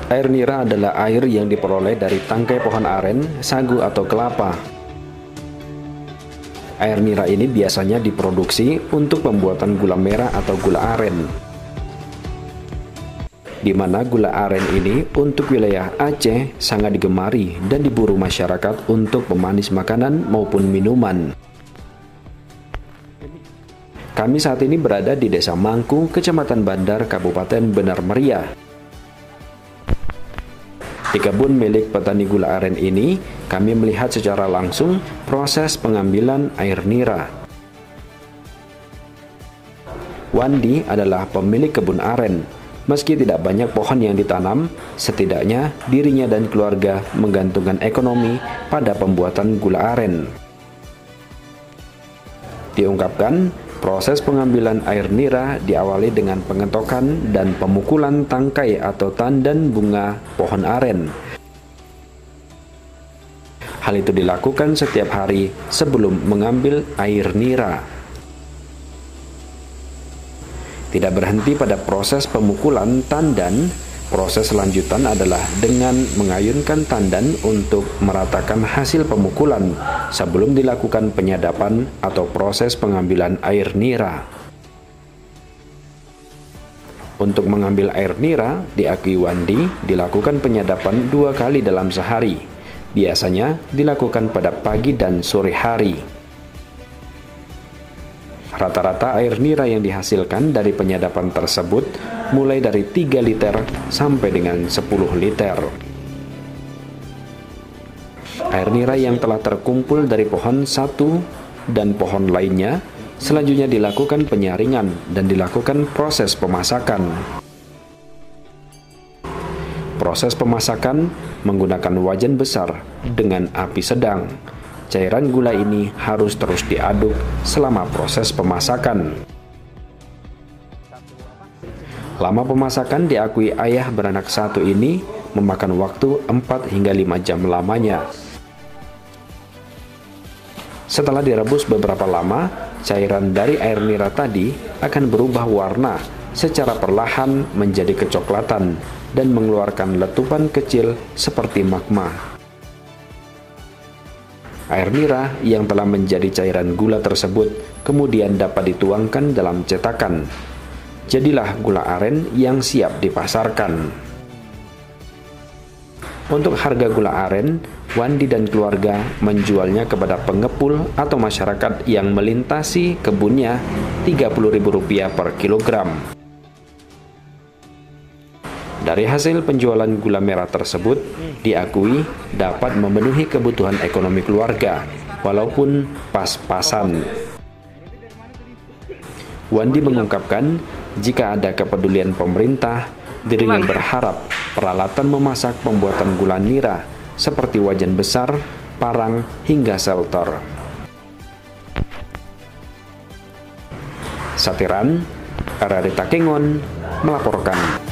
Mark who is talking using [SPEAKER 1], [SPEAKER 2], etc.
[SPEAKER 1] Air nira adalah air yang diperoleh dari tangkai pohon aren, sagu atau kelapa. Air nira ini biasanya diproduksi untuk pembuatan gula merah atau gula aren, di mana gula aren ini untuk wilayah Aceh sangat digemari dan diburu masyarakat untuk pemanis makanan maupun minuman. Kami saat ini berada di Desa Mangku, Kecamatan Bandar, Kabupaten Benar Meriah. Di kebun milik petani gula aren ini, kami melihat secara langsung proses pengambilan air nira. Wandi adalah pemilik kebun aren. Meski tidak banyak pohon yang ditanam, setidaknya dirinya dan keluarga menggantungkan ekonomi pada pembuatan gula aren. Diungkapkan, proses pengambilan air nira diawali dengan pengentokan dan pemukulan tangkai atau tandan bunga pohon aren. Hal itu dilakukan setiap hari sebelum mengambil air nira. Tidak berhenti pada proses pemukulan tandan, proses selanjutan adalah dengan mengayunkan tandan untuk meratakan hasil pemukulan sebelum dilakukan penyadapan atau proses pengambilan air nira. Untuk mengambil air nira, diakui Wandi, dilakukan penyadapan 2 kali dalam sehari. Biasanya dilakukan pada pagi dan sore hari. Rata-rata air nira yang dihasilkan dari penyadapan tersebut mulai dari 3 liter sampai dengan 10 liter. Air nira yang telah terkumpul dari pohon satu dan pohon lainnya selanjutnya dilakukan penyaringan dan dilakukan proses pemasakan. Proses pemasakan menggunakan wajan besar dengan api sedang. Cairan gula ini harus terus diaduk selama proses pemasakan. Lama pemasakan diakui ayah beranak satu ini memakan waktu 4 hingga 5 jam lamanya. Setelah direbus beberapa lama, cairan dari air nira tadi akan berubah warna secara perlahan menjadi kecoklatan dan mengeluarkan letupan kecil seperti magma. Air nira yang telah menjadi cairan gula tersebut kemudian dapat dituangkan dalam cetakan. Jadilah gula aren yang siap dipasarkan. Untuk harga gula aren, Wandi dan keluarga menjualnya kepada pengepul atau masyarakat yang melintasi kebunnya Rp30.000 per kilogram. Dari hasil penjualan gula merah tersebut, diakui dapat memenuhi kebutuhan ekonomi keluarga, walaupun pas-pasan. Wandi mengungkapkan, jika ada kepedulian pemerintah, dirinya berharap peralatan memasak pembuatan gula nira, seperti wajan besar, parang, hingga shelter. Satiran, Ararita Kengon melaporkan.